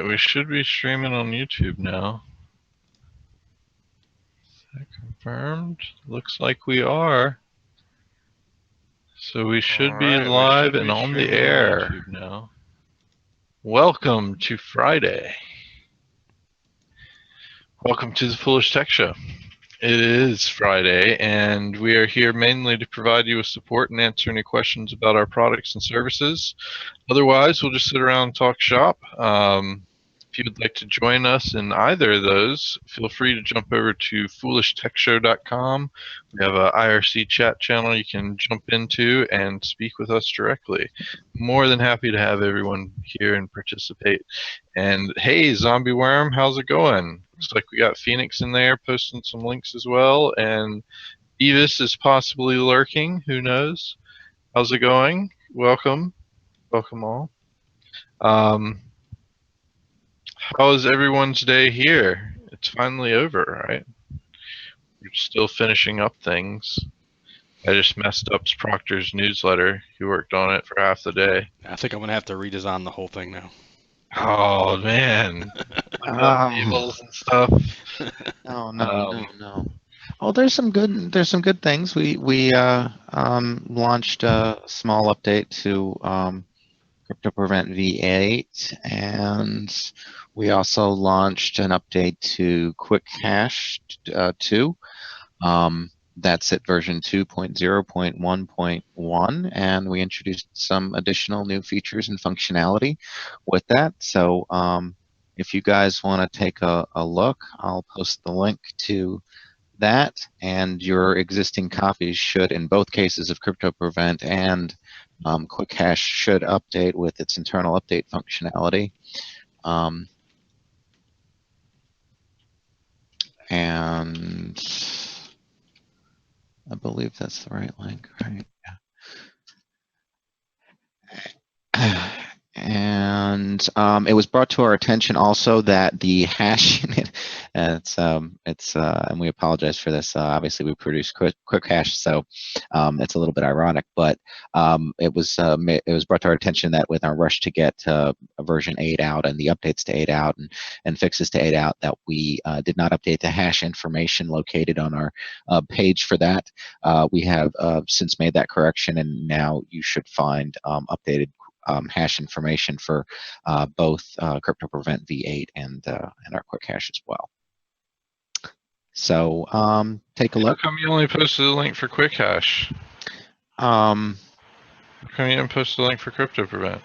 Alright, we should be streaming on YouTube now. Is that confirmed? Looks like we are. So we should be live and on the air now. Welcome to Friday. Welcome to the Foolish Tech Show. It is Friday, and we are here mainly to provide you with support and answer any questions about our products and services. Otherwise, we'll just sit around and talk shop. If you would like to join us in either of those, feel free to jump over to foolishtechshow.com. We have an IRC chat channel you can jump into and speak with us directly. More than happy to have everyone here and participate. And hey, Zombie Worm, how's it going? Looks like we got Phoenix in there posting some links as well, and Beavis is possibly lurking. Who knows? How's it going? Welcome. Welcome all. How's everyone's day here? It's finally over, right? We're still finishing up things. I just messed up Proctor's newsletter. He worked on it for half the day. I think I'm going to have to redesign the whole thing now. Oh, man. Tables and stuff. No. Oh, there's some good things. We launched a small update to CryptoPrevent V8, and we also launched an update to QuickHash 2. That's at version 2.0.1.1, and we introduced some additional new features and functionality with that. So if you guys want to take a look, I'll post the link to that, and your existing copies should, in both cases of CryptoPrevent and QuickHash, should update with its internal update functionality. And I believe that's the right link, right? Yeah. And it was brought to our attention also that the hash unit, and we apologize for this. Obviously, we produce QuickHash, so it's a little bit ironic. But it was brought to our attention that with our rush to get version 8 out and the updates to 8 out and fixes to 8 out, that we did not update the hash information located on our page for that. We have since made that correction, and now you should find updated hash information for both CryptoPrevent V8 and our QuickHash as well. So take a look. How come you only posted a link for QuickHash? How come you didn't post a link for CryptoPrevent?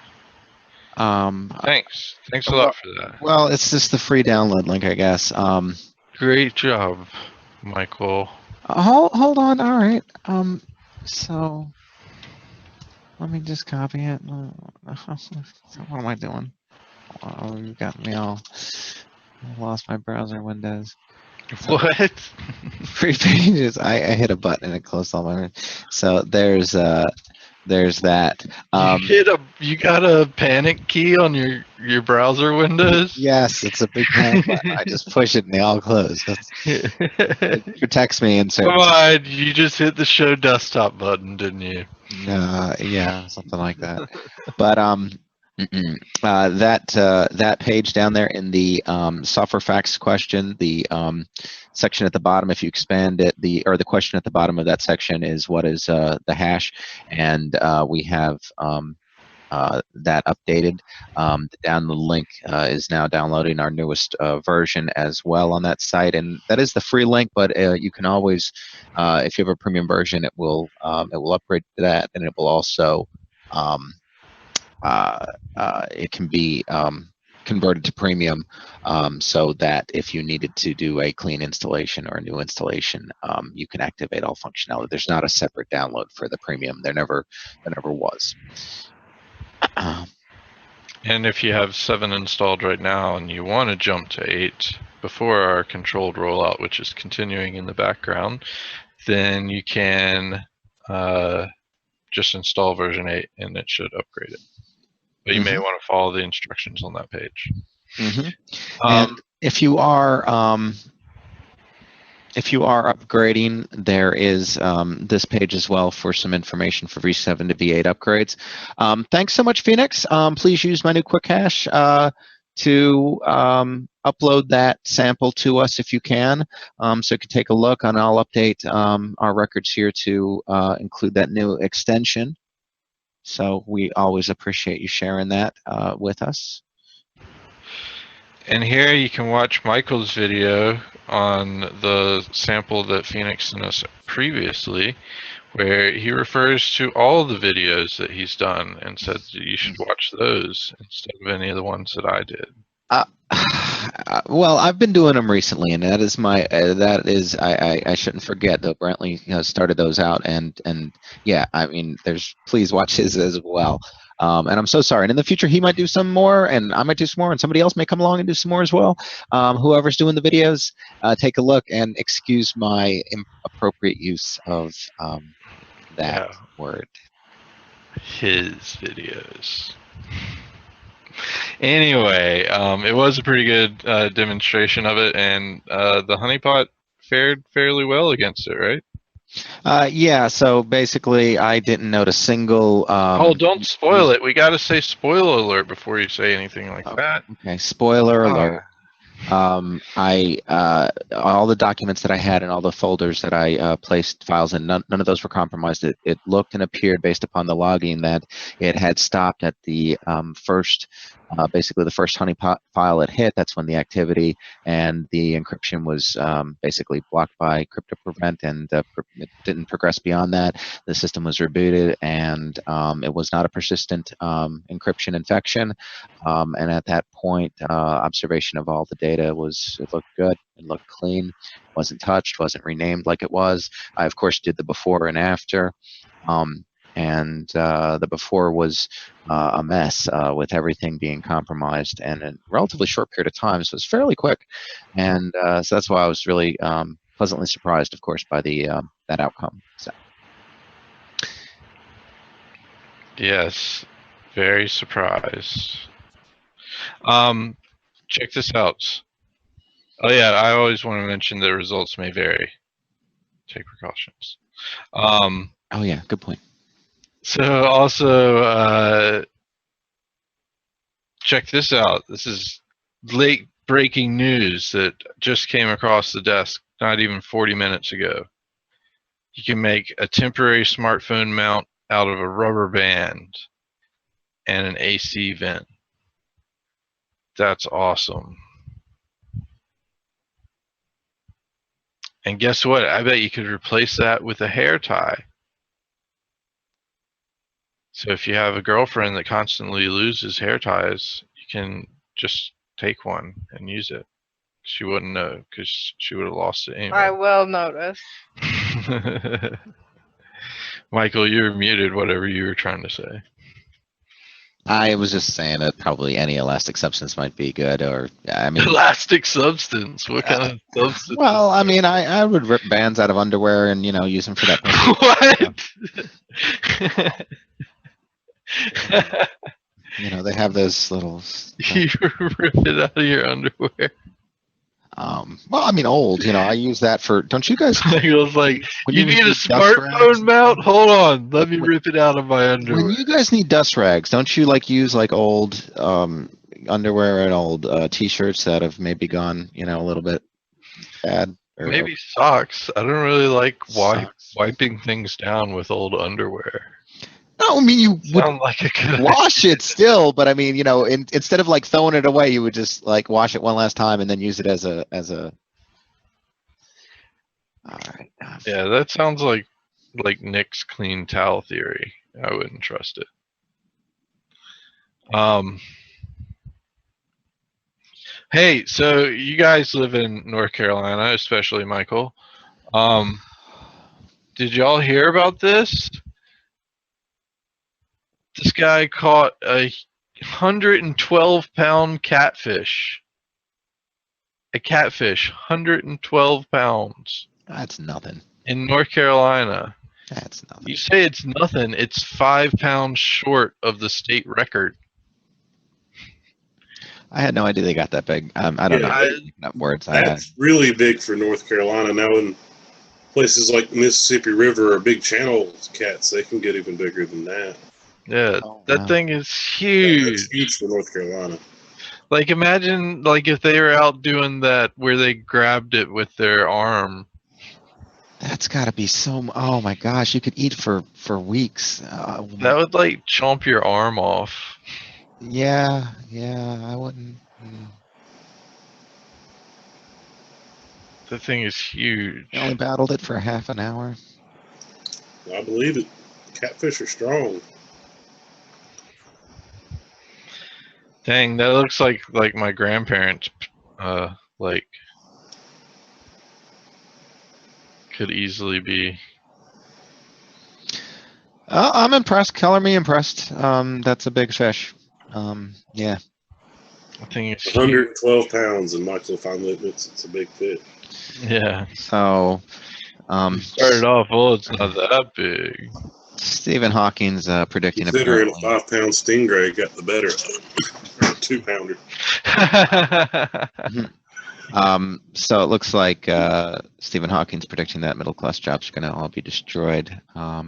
Thanks a lot for that. Well, it's just the free download link, I guess. Great job, Michael. Hold on. All right. So let me just copy it. What am I doing? Oh, you got me all. I lost my browser windows. What? Free pages. I hit a button and it closed all my. So there's that. You got a panic key on your browser windows? Yes, it's a big panic button. I just push it and they all close. It protects me in certain. Come on, you just hit the show desktop button, didn't you? Yeah, something like that. But that page down there in the software facts question, the section at the bottom, if you expand it, the question at the bottom of that section is what is the hash, and we have that updated. Down the link is now downloading our newest version as well on that site, and that is the free link. But you can always, if you have a premium version, it will upgrade to that, and it will also it can be converted to premium, so that if you needed to do a clean installation or a new installation, you can activate all functionality. There's not a separate download for the premium. There never was. And if you have 7 installed right now and you want to jump to 8 before our controlled rollout, which is continuing in the background, then you can just install version 8 and it should upgrade it. But you may want to follow the instructions on that page. And if you are upgrading, there is this page as well for some information for V7 to V8 upgrades. Thanks so much, Phoenix. Please use my new QuickHash to upload that sample to us if you can, so you can take a look, and I'll update our records here to include that new extension. So we always appreciate you sharing that with us. And here you can watch Michael's video on the sample that Phoenix sent us previously, where he refers to all the videos that he's done and said that you should watch those instead of any of the ones that I did. Well, I've been doing them recently, and that is my I shouldn't forget though. Brantley started those out, and yeah, I mean, please watch his as well. And I'm so sorry. And in the future, he might do some more, and I might do some more, and somebody else may come along and do some more as well. Whoever's doing the videos, take a look and excuse my inappropriate use of that word. His videos. Anyway, it was a pretty good demonstration of it, and the HoneyPot fared fairly well against it, right? Yeah, so basically I didn't note a single oh, don't spoil it. We got to say spoiler alert before you say anything like that. Okay, spoiler alert. All the documents that I had and all the folders that I placed files in, none of those were compromised. It looked and appeared based upon the logging that it had stopped at the first, basically the first honeypot file it hit. That's when the activity and the encryption was basically blocked by CryptoPrevent, and it didn't progress beyond that. The system was rebooted, and it was not a persistent encryption infection. And at that point, observation of all the data it looked good, it looked clean, wasn't touched, wasn't renamed like it was. I of course did the before and after, and the before was a mess with everything being compromised, and in a relatively short period of time, so it was fairly quick, and so that's why I was really pleasantly surprised, of course, by the that outcome. So. Yes, very surprised. Check this out. Oh yeah, I always want to mention the results may vary. Take precautions. Oh yeah, good point. So also, check this out. This is late breaking news that just came across the desk not even 40 minutes ago. You can make a temporary smartphone mount out of a rubber band and an AC vent. That's awesome. And guess what? I bet you could replace that with a hair tie. So if you have a girlfriend that constantly loses hair ties, you can just take one and use it. She wouldn't know because she would have lost it anyway. I will notice. Michael, you're muted, whatever you were trying to say. I was just saying that probably any elastic substance might be good, or I mean, elastic substance. What kind of substance? Well, I mean, I would rip bands out of underwear and use them for that. What? They have those little. You rip it out of your underwear. Well, I mean, old. I use that for. Don't you guys? He was like, you need a smartphone mount? Hold on, let me rip it out of my underwear. When you guys need dust rags, don't you use old underwear and old T-shirts that have maybe gone, a little bit bad? Maybe socks. I don't really like wiping things down with old underwear. No, I mean you would like a good wash it still, but I mean, instead of throwing it away, you would just wash it one last time and then use it as a. All right. Yeah, that sounds like Nick's clean towel theory. I wouldn't trust it. Hey, so you guys live in North Carolina, especially Michael. Did y'all hear about this? This guy caught a 112-pound catfish. A catfish, 112 pounds. That's nothing. In North Carolina. That's nothing. You say it's nothing. It's 5 pounds short of the state record. I had no idea they got that big. I don't know. Words. That's really big for North Carolina. Now in places like the Mississippi River or big channel cats, they can get even bigger than that. Yeah, that thing is huge. That's huge for North Carolina. Like imagine like if they were out doing that where they grabbed it with their arm. That's got to be so. Oh my gosh, you could eat for weeks. Oh my, That would like chomp your arm off. yeah, I wouldn't. The thing is huge. I only battled it for half an hour. I believe it. Catfish are strong. Dang, that looks like my grandparents like could easily be. I'm impressed. Color me impressed. That's a big fish. Yeah. I think it's huge. 112 pounds in microfine limits. It's a big fish. Yeah. So, Started off, well, it's not that big. Stephen Hawking's predicting Considering a apparently. 5-pound stingray got the better of it. Or a 2-pounder. So it looks like Stephen Hawking's predicting that middle-class jobs are going to all be destroyed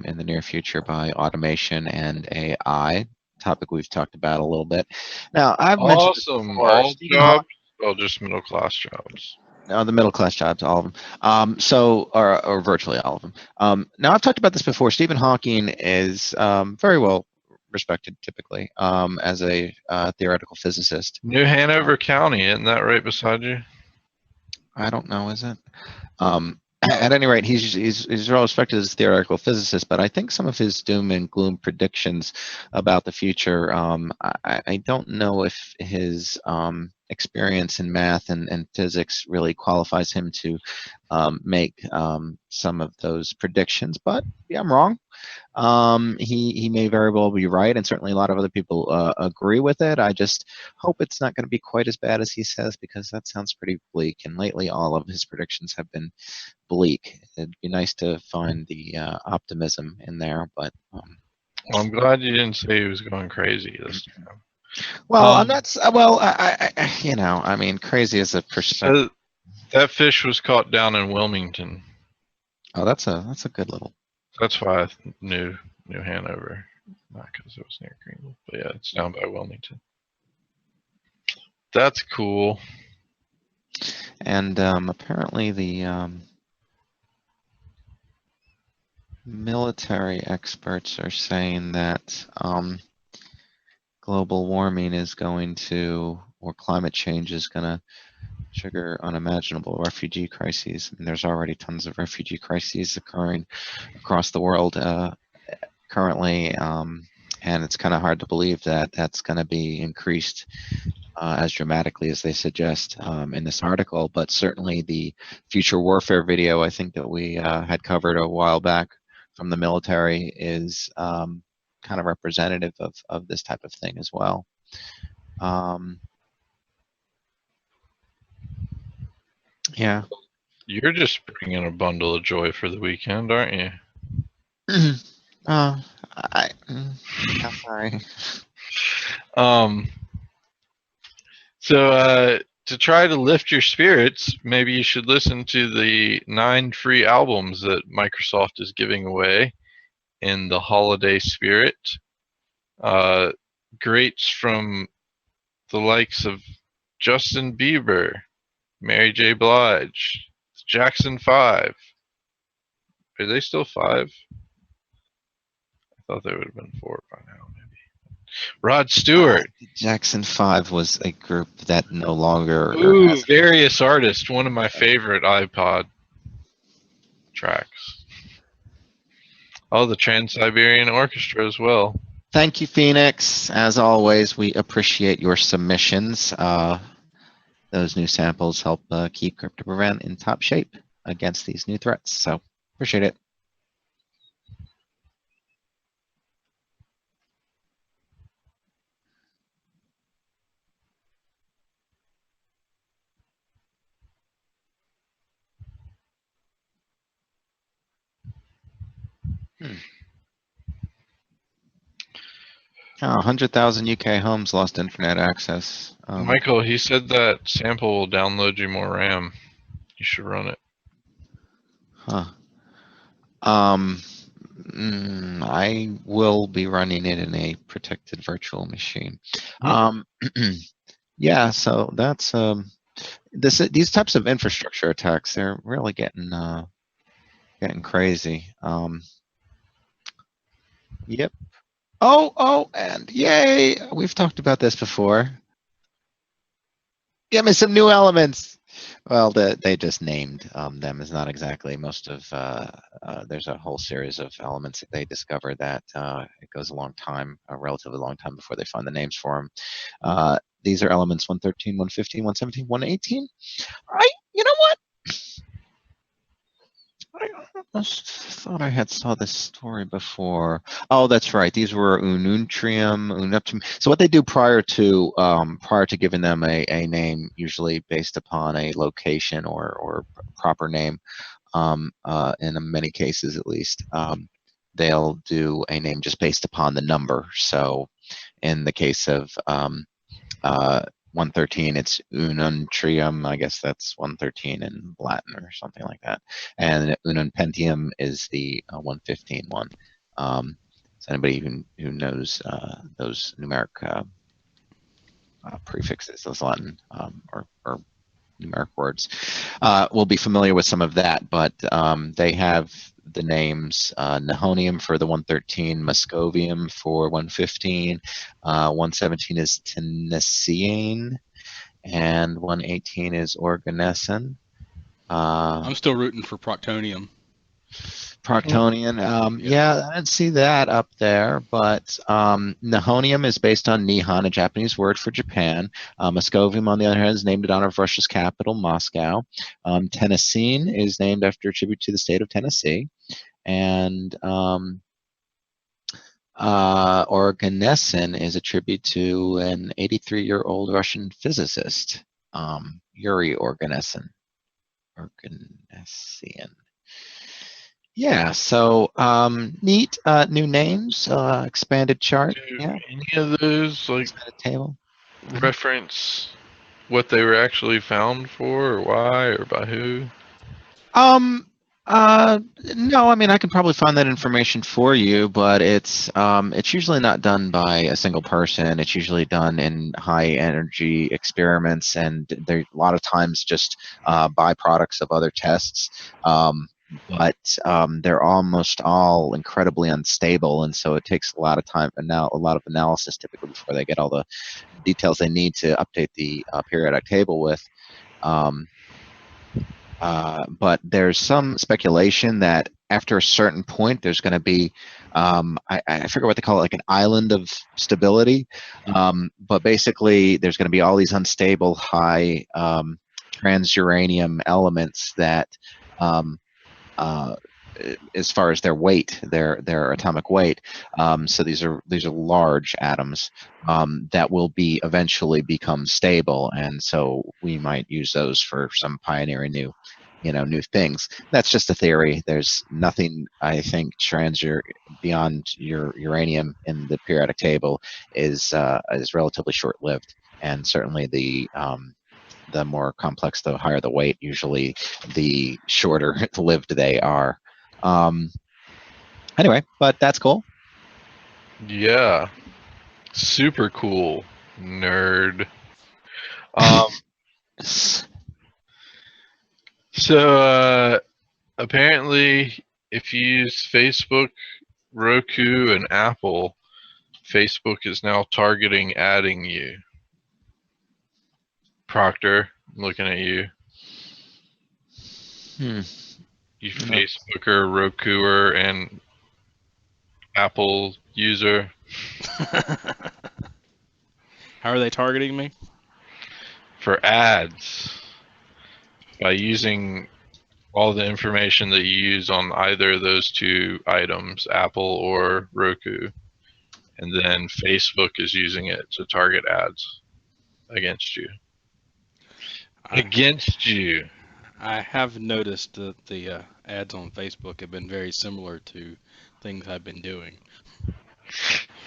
in the near future by automation and AI. Topic we've talked about a little bit. Now, I've mentioned this Awesome. before. All Stephen jobs? Well, just middle class jobs. No, the middle class jobs, all of them. Or virtually all of them. Now, I've talked about this before. Stephen Hawking is very well respected, typically, as a theoretical physicist. New Hanover County, isn't that right beside you? I don't know, is it? At any rate, he's well respected as a theoretical physicist, but I think some of his doom and gloom predictions about the future, I don't know if his experience in math and physics really qualifies him to make some of those predictions. But yeah, I'm wrong. He may very well be right, and certainly a lot of other people agree with it. I just hope it's not going to be quite as bad as he says, because that sounds pretty bleak. And lately, all of his predictions have been bleak. It'd be nice to find the optimism in there, but. Well, I'm glad you didn't say he was going crazy this time. Well, I'm not. Well, I mean, crazy is a perspective. So that fish was caught down in Wilmington. Oh, that's a good little. That's why I knew New Hanover, not because it was near Greenville. But yeah, it's down by Wilmington. That's cool. And apparently the military experts are saying that global warming is going to, or climate change is going to trigger unimaginable refugee crises. And there's already tons of refugee crises occurring across the world currently, and it's kind of hard to believe that that's going to be increased as dramatically as they suggest in this article. But certainly the future warfare video, I think that we had covered a while back from the military, is kind of representative of this type of thing as well. Yeah. You're just bringing a bundle of joy for the weekend, aren't you? I'm sorry. So to try to lift your spirits, maybe you should listen to the 9 free albums that Microsoft is giving away in the holiday spirit. Greats from the likes of Justin Bieber, Mary J. Blige, Jackson 5. Are they still 5? I thought they would have been 4 by now, maybe. Rod Stewart. Jackson 5 was a group that no longer. Ooh, Various Artists, one of my favorite iPod tracks. Oh, the Trans-Siberian Orchestra as well. Thank you, Phoenix. As always, we appreciate your submissions. Those new samples help keep CryptoPrevent in top shape against these new threats. So appreciate it. Hmm. 100,000 UK homes lost internet access. Michael, he said that sample will download you more RAM. You should run it. Huh. I will be running it in a protected virtual machine. yeah, so that's these types of infrastructure attacks, they're really getting crazy. Yep. Oh, and yay! We've talked about this before. Give me some new elements. Well, they just named them as not exactly. Most of there's a whole series of elements that they discover that it goes a long time, a relatively long time before they find the names for them. These are elements 113, 115, 117, 118. You know what? I almost thought I had saw this story before. Oh, that's right. These were Ununtrium, Unuptium. So what they do prior to giving them a name, usually based upon a location or proper name, in many cases at least, they'll do a name just based upon the number. So in the case of 113, it's ununtrium. I guess that's 113 in Latin or something like that. And ununpentium is the 115 one. So anybody who knows those numeric prefixes, those Latin or numeric words, will be familiar with some of that. But they have the names Nihonium for the 113, Muscovium for 115, 117 is Tennessean, and 118 is Organesin. I'm still rooting for Proctonium. Proctonian, yeah, I didn't see that up there, but Nihonium is based on Nihon, a Japanese word for Japan. Muscovium, on the other hand, is named in honor of Russia's capital, Moscow. Tennessean is named after a tribute to the state of Tennessee. And Organesin is a tribute to an 83-year-old Russian physicist, Yuri Organesin. Organesian. Yeah, so neat new names, expanded chart. Do Yeah, any of those like expanded table. reference what they were actually found for, or why, or by who? No, I mean I can probably find that information for you, but it's usually not done by a single person. It's usually done in high energy experiments, and they're a lot of times just byproducts of other tests. But they're almost all incredibly unstable, and so it takes a lot of time and now a lot of analysis typically before they get all the details they need to update the periodic table with. But there's some speculation that after a certain point, there's going to be, I forget what they call it, like an island of stability. But basically, there's going to be all these unstable high transuranium elements that, as far as their weight, their atomic weight. So these are large atoms that will be eventually become stable, and so we might use those for some pioneering new things. That's just a theory. There's nothing, I think, beyond your uranium in the periodic table is relatively short-lived, and certainly the more complex, the higher the weight, usually the shorter lived they are. Anyway, but that's cool. Yeah, super cool, nerd. So apparently, if you use Facebook, Roku, and Apple, Facebook is now targeting adding you. Proctor, I'm looking at you. You Facebooker, Rokuer, and Apple user. How are they targeting me? For ads. By using all the information that you use on either of those two items, Apple or Roku. And then Facebook is using it to target ads against you. Against you. I have noticed that the ads on Facebook have been very similar to things I've been doing.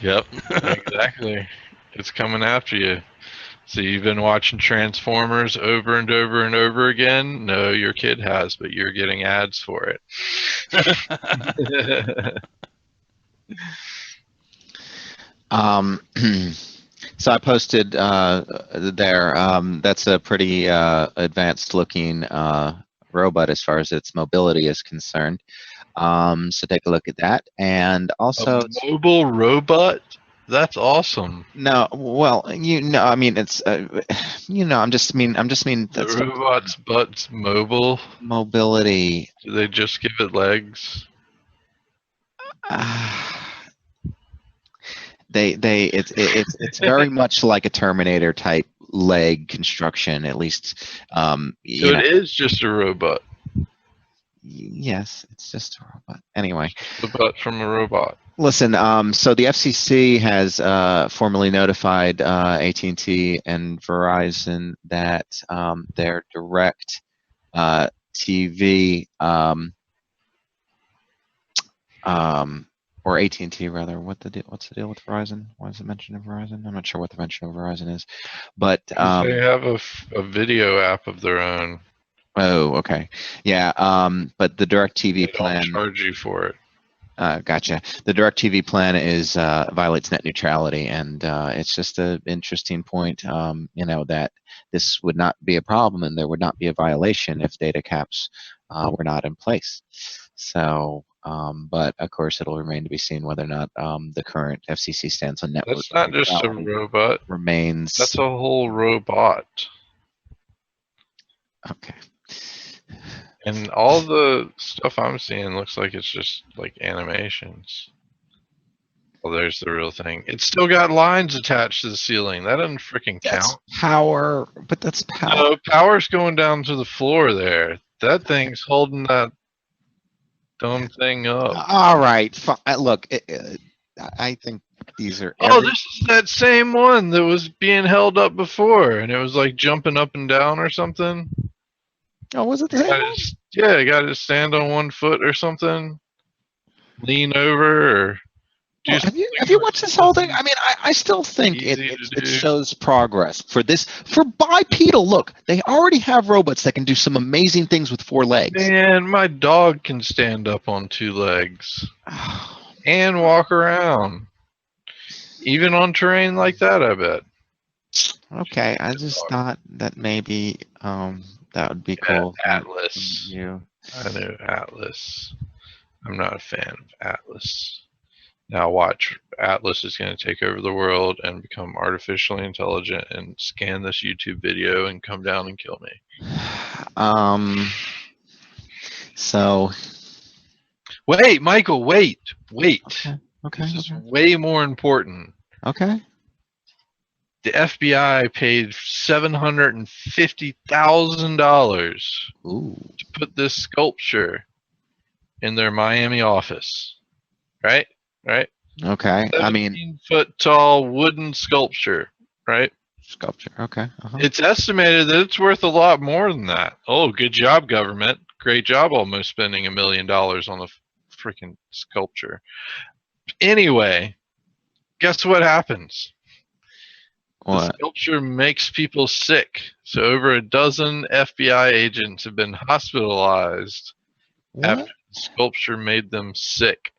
Yep, exactly. It's coming after you. So you've been watching Transformers over and over and over again? No, your kid has, but you're getting ads for it. So I posted there. That's a pretty advanced looking robot as far as its mobility is concerned. So take a look at that. And also, A mobile robot? That's awesome. no, well, I mean, it's, I'm just mean The that's robot's butt's mobile. mobility. Do they just give it legs? It's very much like a Terminator type leg construction, at least. So it is just a robot. Yes, it's just a robot. Anyway, The butt from a robot. listen. So the FCC has formally notified AT&T and Verizon that their direct TV or AT&T rather. What's the deal with Verizon? Why is it mentioned in Verizon? I'm not sure what the mention of Verizon is, but They have a video app of their own. oh, okay, yeah. But the DirecTV They don't plan. charge you for it. Gotcha. The DirecTV plan is violates net neutrality, and it's just an interesting point. That this would not be a problem, and there would not be a violation if data caps were not in place. So, but of course, it'll remain to be seen whether or not the current FCC stance on network That's not just a neutrality robot. remains. That's a whole robot. Okay. And all the stuff I'm seeing looks like it's just like animations. Well, there's the real thing. It's still got lines attached to the ceiling. That doesn't freaking That's count. power, but that's power. No, power's going down to the floor there. That thing's holding that dumb thing up. All right. Look, I think these are. Oh, this is that same one that was being held up before, and it was like jumping up and down or something. Oh, was it the same one? Yeah, you got to stand on one foot or something, lean over, or do Well, have you watched this whole thing? I mean, I still think Easy it to do. shows progress for bipedal. Look, they already have robots that can do some amazing things with 4 legs. Man, my dog can stand up on 2 legs and walk around, even on terrain like that. I bet. Okay, I just thought that maybe that would be cool. Atlas. You. I know Atlas. I'm not a fan of Atlas. Now watch, Atlas is going to take over the world and become artificially intelligent and scan this YouTube video and come down and kill me. So. Wait, Michael, wait. Okay. This is way more important. Okay. The FBI paid $750,000 to put this sculpture in their Miami office. Right? Okay. I mean, 17-foot tall wooden sculpture. Right? Sculpture. Okay. It's estimated that it's worth a lot more than that. Oh, good job, government. Great job almost spending $1 million on a freaking sculpture. Anyway, guess what happens? What? The sculpture makes people sick. So over a dozen FBI agents have been hospitalized after the sculpture made them sick.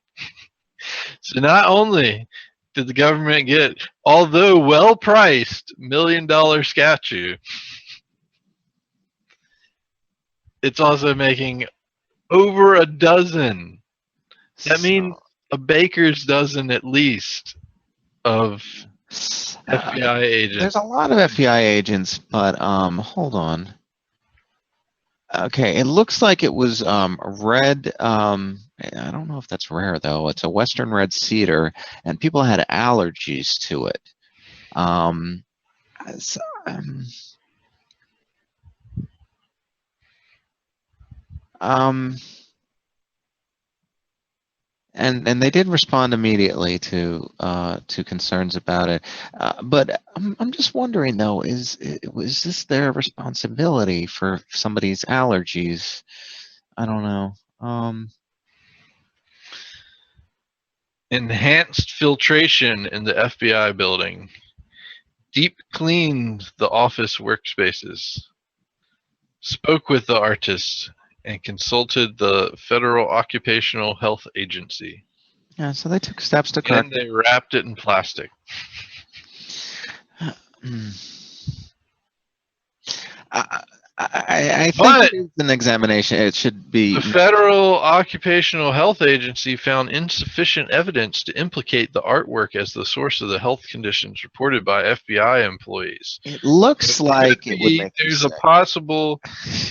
So not only did the government get, although well-priced, $1 million statue, it's also making over a dozen. That means a baker's dozen at least of FBI agents. There's a lot of FBI agents, but hold on. Okay, it looks like it was red. I don't know if that's rare though. It's a Western red cedar, and people had allergies to it. And they did respond immediately to concerns about it, but I'm just wondering though, was this their responsibility for somebody's allergies? I don't know. Enhanced filtration in the FBI building. Deep cleaned the office workspaces. Spoke with the artist and consulted the Federal Occupational Health Agency. Yeah, so they took steps to correct. And they wrapped it in plastic. I think But it is an examination. It should be. the Federal Occupational Health Agency found insufficient evidence to implicate the artwork as the source of the health conditions reported by FBI employees. It looks like it would make you There's a sick. possible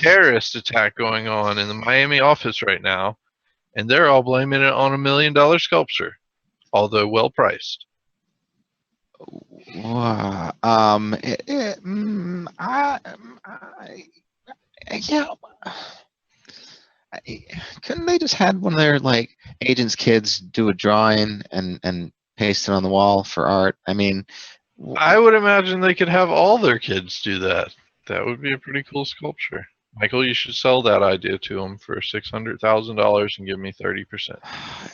terrorist attack going on in the Miami office right now, and they're all blaming it on $1 million sculpture, although well priced. Wow. Yeah. Couldn't they just had one of their like agents' kids do a drawing and paste it on the wall for art? I mean, I would imagine they could have all their kids do that. That would be a pretty cool sculpture. Michael, you should sell that idea to them for $600,000 and give me 30%.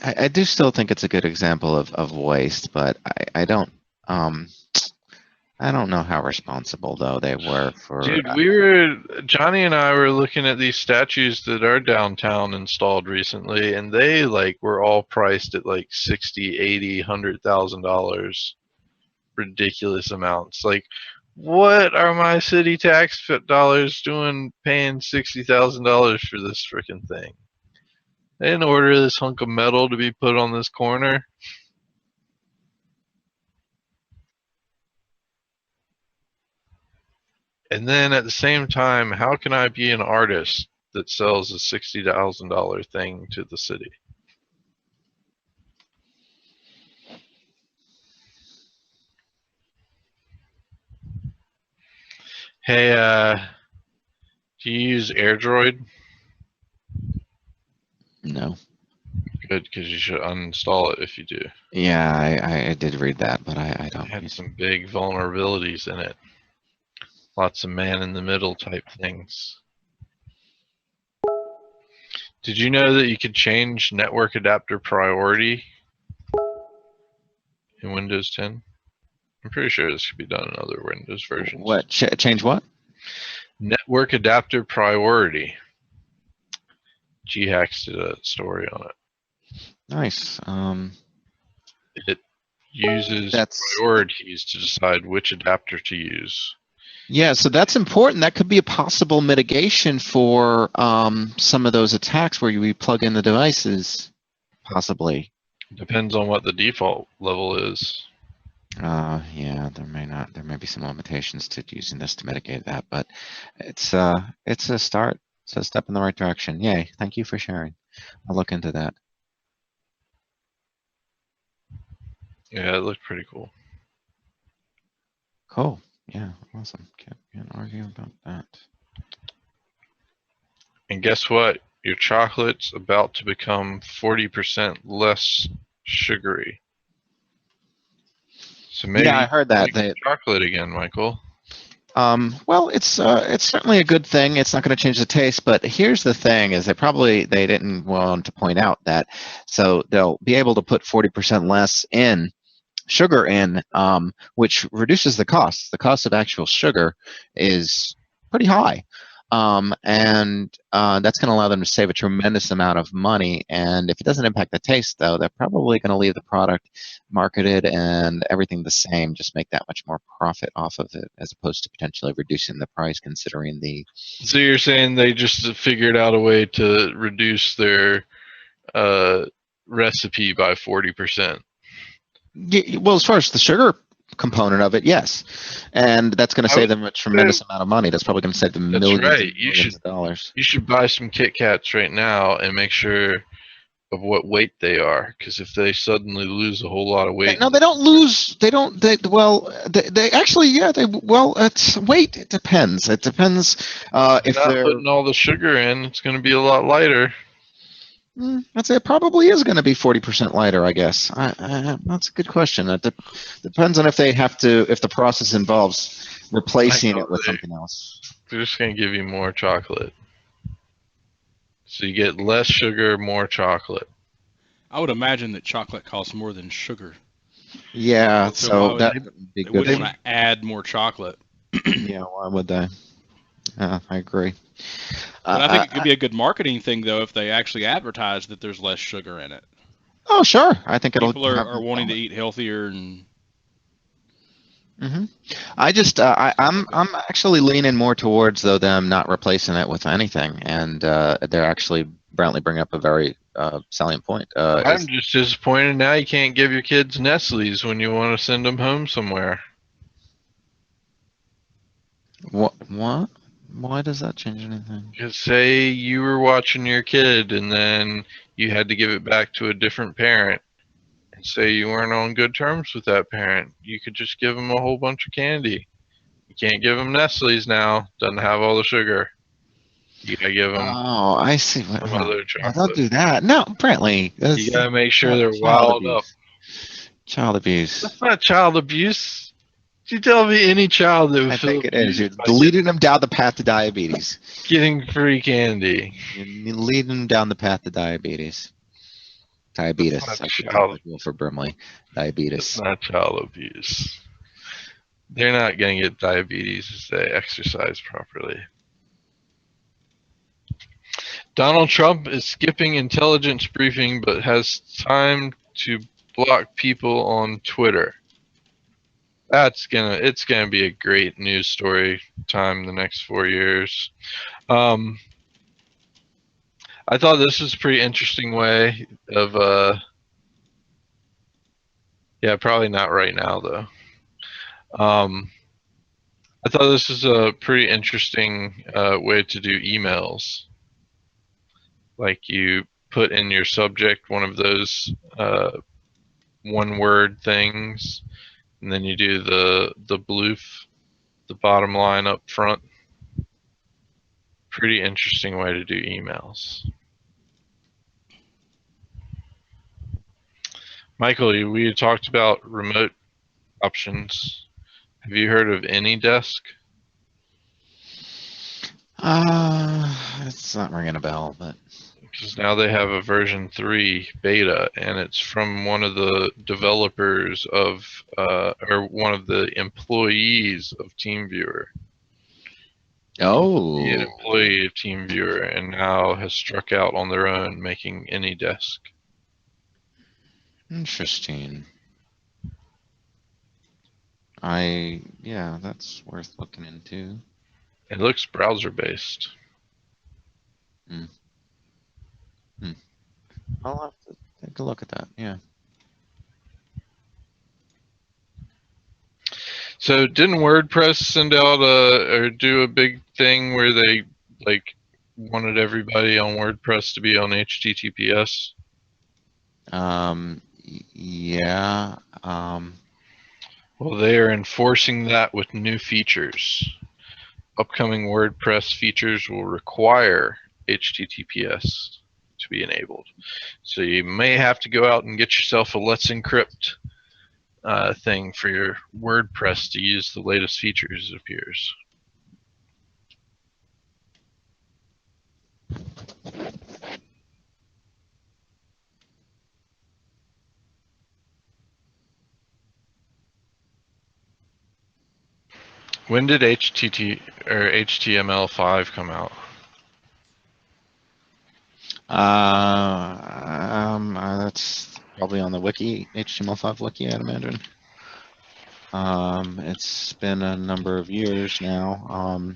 I do still think it's a good example of waste, but I don't know how responsible though they were for. Dude, Johnny and I were looking at these statues that are downtown installed recently, and they like were all priced at like $60, $80, $100,000. Ridiculous amounts. Like, what are my city tax dollars doing paying $60,000 for this freaking thing? They didn't order this hunk of metal to be put on this corner. And then at the same time, how can I be an artist that sells a $60,000 thing to the city? Hey, do you use AirDroid? No. Good, because you should uninstall it if you do. Yeah, I did read that, but I don't. It had some big vulnerabilities in it. Lots of man-in-the-middle type things. Did you know that you could change network adapter priority in Windows 10? I'm pretty sure this could be done in other Windows versions. What? Change what? Network adapter priority. G-Hacks did a story on it. Nice. It uses priorities to decide which adapter to use. Yeah, so that's important. That could be a possible mitigation for some of those attacks where we plug in the devices, possibly. Depends on what the default level is. Yeah, there may be some limitations to using this to mitigate that, but it's a start. It's a step in the right direction. Yay! Thank you for sharing. I'll look into that. Yeah, it looked pretty cool. Cool. Yeah, awesome. Can't argue about that. And guess what? Your chocolate's about to become 40% less sugary. So maybe yeah, I heard that. Chocolate again, Michael. Well, it's certainly a good thing. It's not going to change the taste, but here's the thing: is they didn't want to point out that, so they'll be able to put 40% less in sugar in, which reduces the cost. The cost of actual sugar is pretty high, and that's going to allow them to save a tremendous amount of money. And if it doesn't impact the taste, though, they're probably going to leave the product marketed and everything the same, just make that much more profit off of it, as opposed to potentially reducing the price, considering the. So you're saying they just figured out a way to reduce their recipe by 40%? Well, as far as the sugar component of it, yes, and that's going to save them a tremendous amount of money. That's probably going to save them millions of dollars. You should buy some Kit Kats right now and make sure of what weight they are, because if they suddenly lose a whole lot of weight, no, they don't lose. They actually, yeah, it's weight. It depends. It depends if they're putting all the sugar in. It's going to be a lot lighter. I'd say it probably is going to be 40% lighter, I guess. That's a good question. It depends on if the process involves replacing it with something else. They're just going to give you more chocolate. So you get less sugar, more chocolate. I would imagine that chocolate costs more than sugar. Yeah, so that would be good. They wouldn't want to add more chocolate. Yeah, why would they? I agree. But I think it could be a good marketing thing, though, if they actually advertise that there's less sugar in it. Oh, sure. I think people are wanting to eat healthier and. I'm actually leaning more towards though them not replacing it with anything, and they're actually Brantley bring up a very salient point. I'm just disappointed now you can't give your kids Nestle's when you want to send them home somewhere. What? Why does that change anything? Because say you were watching your kid and then you had to give it back to a different parent, and say you weren't on good terms with that parent, you could just give them a whole bunch of candy. You can't give them Nestle's now. Doesn't have all the sugar. You gotta give them Oh, I see. some other Oh, don't chocolate. do that. No, Brantley. You gotta make sure they're child wild up. abuse. Child abuse. That's not child abuse. You tell me any child that would I feel think it is. You're abused by leading them down the path to diabetes. getting free candy. You're leading them down the path to diabetes. Diabetes. That's I not should child. take the for Brimley. That's Diabetes. not child abuse. They're not gonna get diabetes if they exercise properly. Donald Trump is skipping intelligence briefing, but has time to block people on Twitter. It's gonna be a great news story time the next 4 years. I thought this was a pretty interesting way of yeah, probably not right now though. I thought this was a pretty interesting way to do emails. Like you put in your subject one of those one-word things, and then you do the bloof, the bottom line up front. Pretty interesting way to do emails. Michael, we had talked about remote options. Have you heard of AnyDesk? It's not ringing a bell, but Because now they have a version 3 beta, and it's from one of the developers of, or one of the employees of TeamViewer. oh, An employee of TeamViewer, and now has struck out on their own, making AnyDesk. interesting. Yeah, that's worth looking into. It looks browser based. I'll have to take a look at that. Yeah. So didn't WordPress send out or do a big thing where they like wanted everybody on WordPress to be on HTTPS? Yeah. Well, they are enforcing that with new features. Upcoming WordPress features will require HTTPS to be enabled. So you may have to go out and get yourself a Let's Encrypt thing for your WordPress to use the latest features, it appears. When did HTML5 come out? That's probably on the wiki, HTML5 wiki, I'd imagine. It's been a number of years now.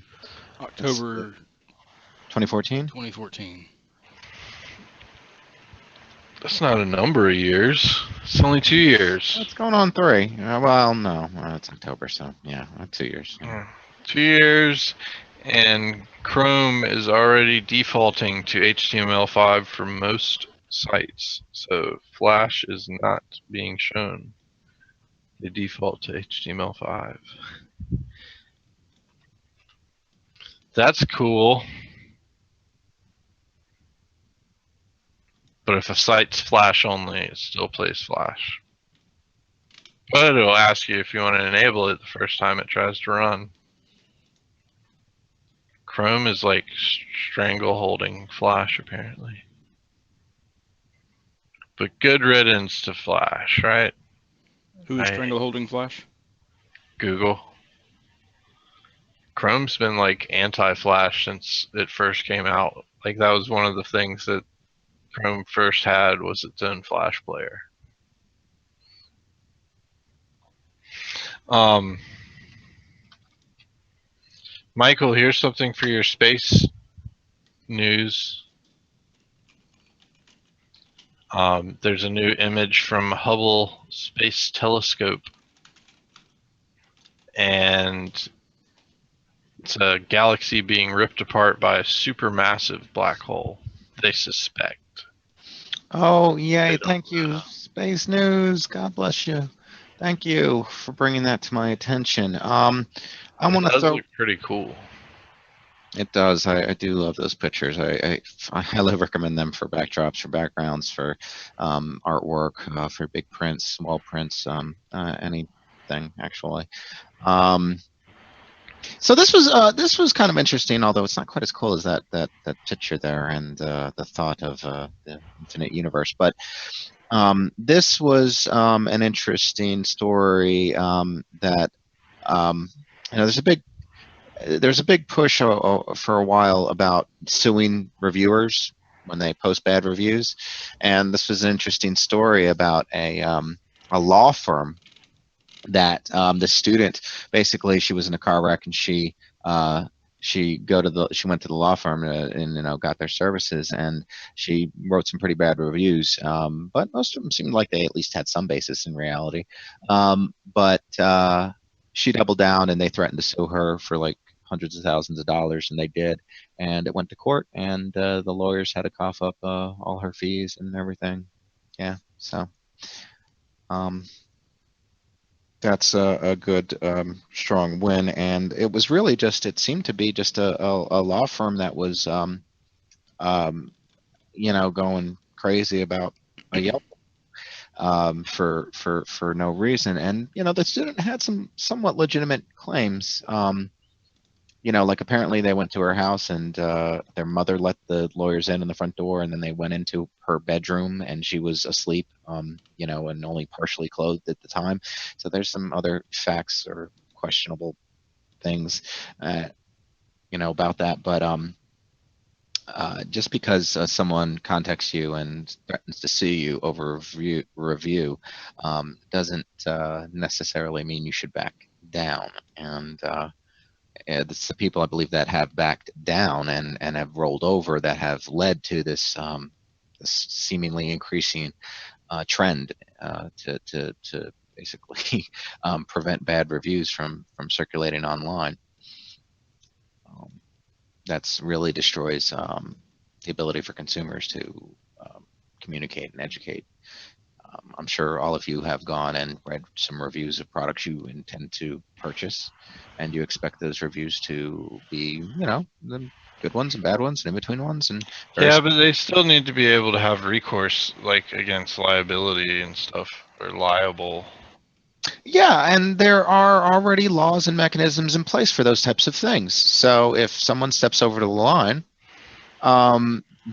October 2014? 2014. That's not a number of years. It's only 2 years. It's going on 3. Well, no, it's October, so yeah, 2 years. 2 years, and Chrome is already defaulting to HTML5 for most sites. So Flash is not being shown. They default to HTML5. That's cool. But if a site's Flash only, it still plays Flash. But it'll ask you if you want to enable it the first time it tries to run. Chrome is like strangleholding Flash, apparently. But good riddance to Flash, right? Who is strangleholding Flash? Google. Chrome's been like anti-Flash since it first came out. Like that was one of the things that Chrome first had, was its own Flash player. Michael, here's something for your space news. There's a new image from Hubble Space Telescope, and it's a galaxy being ripped apart by a supermassive black hole, they suspect. Oh, yay. They don't Thank you, Space News. God bless you. Thank you for bringing that to my attention. I want It to does throw. look pretty cool. It does. I do love those pictures. I highly recommend them for backdrops, for backgrounds, for artwork, for big prints, small prints, anything actually. So this was kind of interesting, although it's not quite as cool as that picture there and the thought of the infinite universe. But this was an interesting story that there's a big push for a while about suing reviewers when they post bad reviews, and this was an interesting story about a law firm that the student, basically she was in a car wreck, and she went to the law firm and got their services, and she wrote some pretty bad reviews, but most of them seemed like they at least had some basis in reality. But she doubled down, and they threatened to sue her for like hundreds of thousands of dollars, and they did, and it went to court, and the lawyers had to cough up all her fees and everything. Yeah, so that's a good strong win, and it was really it seemed to be just a law firm that was going crazy about a Yelp for no reason. And the student had some somewhat legitimate claims. Like apparently they went to her house, and their mother let the lawyers in the front door, and then they went into her bedroom, and she was asleep, and only partially clothed at the time. So there's some other facts or questionable things, about that. But just because someone contacts you and threatens to sue you over review doesn't necessarily mean you should back down. And it's the people, I believe, that have backed down and have rolled over that have led to this seemingly increasing trend to basically prevent bad reviews from circulating online. That's really destroys the ability for consumers to communicate and educate. I'm sure all of you have gone and read some reviews of products you intend to purchase, and you expect those reviews to be, the good ones and bad ones and in between ones. And Yeah, but they still need to be able to have recourse, like against liability and stuff, or liable. Yeah, and there are already laws and mechanisms in place for those types of things. So if someone steps over the line,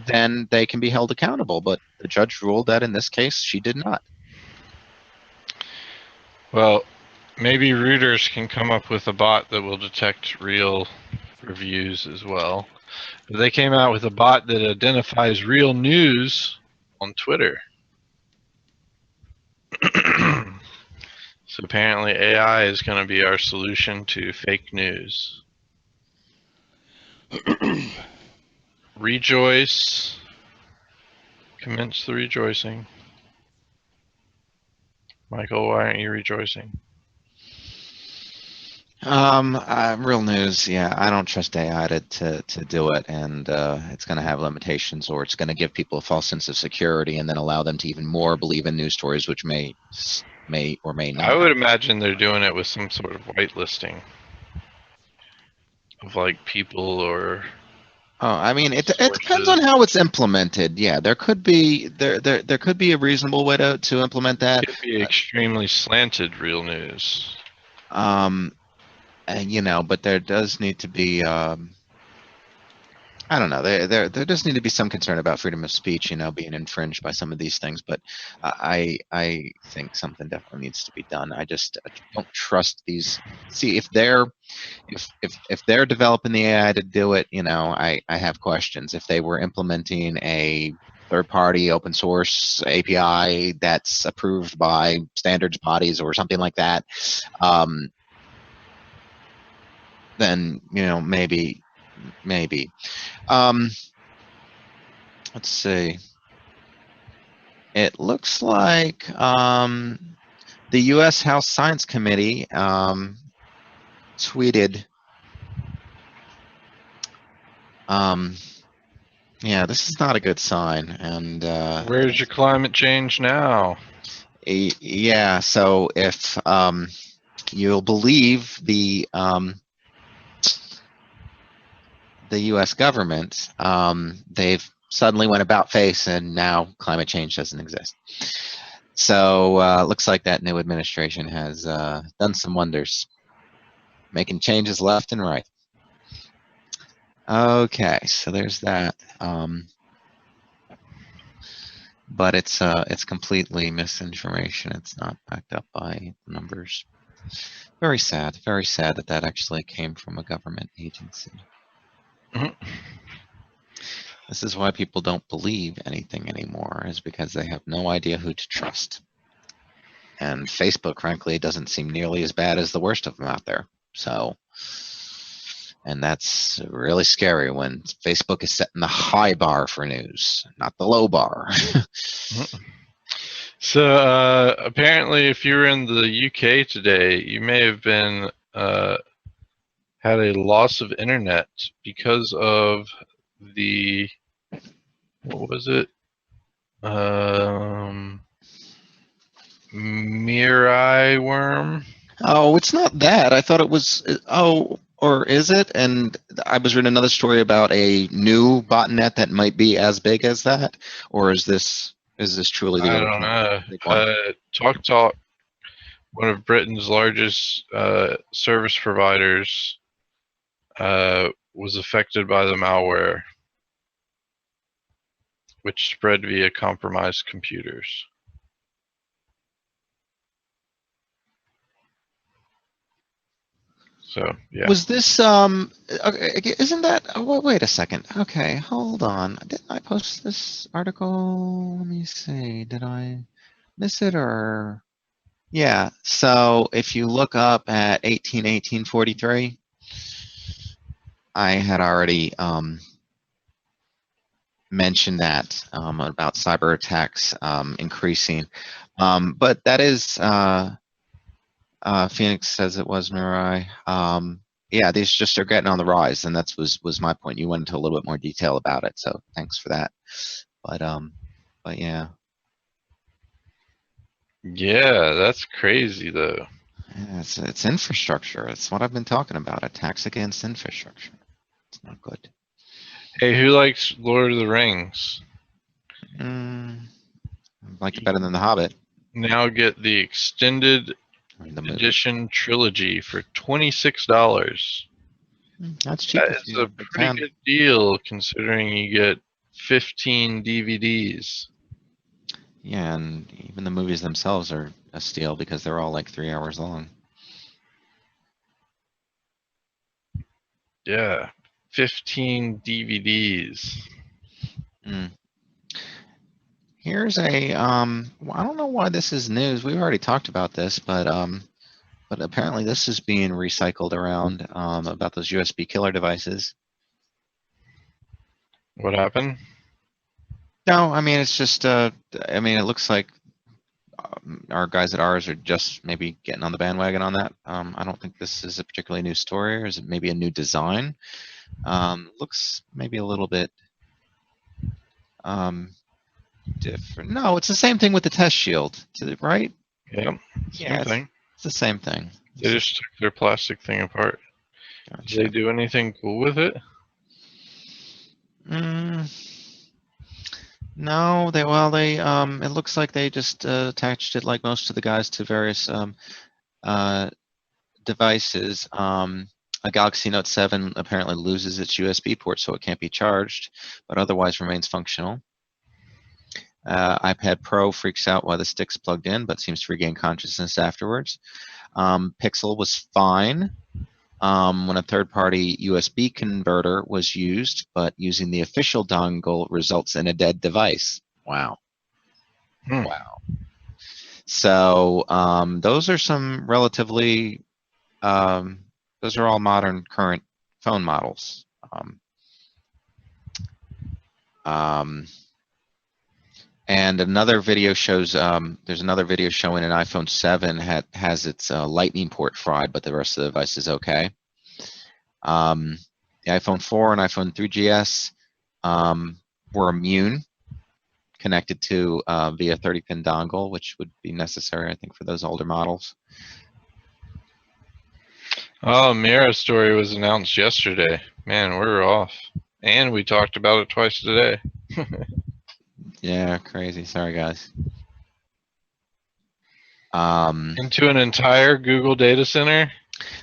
then they can be held accountable. But the judge ruled that in this case, she did not. Well, maybe rooters can come up with a bot that will detect real reviews as well. They came out with a bot that identifies real news on Twitter. So apparently AI is going to be our solution to fake news. Rejoice. Commence the rejoicing. Michael, why aren't you rejoicing? Real news, yeah, I don't trust AI to do it, and it's going to have limitations, or it's going to give people a false sense of security and then allow them to even more believe in news stories, which may or may not. I would imagine they're doing it with some sort of whitelisting of like people or. Oh, I mean, it depends on how it's implemented. Yeah, there could be a reasonable way to implement that. It could be extremely slanted real news. And, but there does need to be I don't know. There does need to be some concern about freedom of speech, being infringed by some of these things. But I think something definitely needs to be done. I don't trust these. See, if they're developing the AI to do it, I have questions. If they were implementing a third-party open source API that's approved by standards bodies or something like that, then maybe. Let's see. It looks like the U.S. House Science Committee tweeted. Yeah, this is not a good sign. And Where's your climate change now? yeah, so if you'll believe the U.S. government, they've suddenly went about face, and now climate change doesn't exist. So looks like that new administration has done some wonders, making changes left and right. Okay, so there's that. But it's completely misinformation. It's not backed up by numbers. Very sad that that actually came from a government agency. Mhm. This is why people don't believe anything anymore, is because they have no idea who to trust. And Facebook, frankly, doesn't seem nearly as bad as the worst of them out there. So, and that's really scary when Facebook is setting the high bar for news, not the low bar. So apparently, if you were in the UK today, you may have been had a loss of internet because of the, what was it? Mirai worm. Oh, it's not that. I thought it was. Oh, or is it? And I was reading another story about a new botnet that might be as big as that, or is this truly the I don't original know. big one? TalkTalk, one of Britain's largest service providers, was affected by the malware, which spread via compromised computers. So yeah. Was this okay, isn't that? Oh, wait a second. Okay, hold on. Didn't I post this article? Let me see. Did I miss it or? Yeah. So if you look up at 1843, I had already mentioned that about cyber attacks increasing, but that is Phoenix says it was Mirai. Yeah, these just are getting on the rise, and that was my point. You went into a little bit more detail about it, so thanks for that. But yeah. Yeah, that's crazy though. Yeah, it's infrastructure. It's what I've been talking about. Attacks against infrastructure. It's not good. Hey, who likes Lord of the Rings? I like it better than The Hobbit. Now get the extended The movie. edition trilogy for $26. That's cheap. That if is you're a big pretty fan. good deal considering you get 15 DVDs. Yeah, and even the movies themselves are a steal because they're all like 3 hours long. Yeah, 15 DVDs. Here's a I don't know why this is news. We've already talked about this, but apparently this is being recycled around about those USB killer devices. What happened? No, I mean it's just I mean it looks like our guys at ours are just maybe getting on the bandwagon on that. I don't think this is a particularly new story, or is it maybe a new design? Looks maybe a little bit different. No, it's the same thing with the test shield, right? Yep, same thing. It's the same thing. They just took their plastic thing apart. Gotcha. Did they do anything cool with it? No, they it looks like they just attached it like most of the guys to various devices. A Galaxy Note 7 apparently loses its USB port, so it can't be charged, but otherwise remains functional. iPad Pro freaks out while the stick's plugged in, but seems to regain consciousness afterwards. Pixel was fine when a third-party USB converter was used, but using the official dongle results in a dead device. Wow. Wow. So those are some relatively Those are all modern, current phone models. And another video shows, there's another video showing an iPhone 7 has its lightning port fried, but the rest of the device is okay. The iPhone 4 and iPhone 3GS were immune, connected to via 30-pin dongle, which would be necessary, I think, for those older models. Oh, Mira story was announced yesterday. Man, we're off. And we talked about it twice today. Yeah, crazy. Sorry, guys. Into an entire Google data center?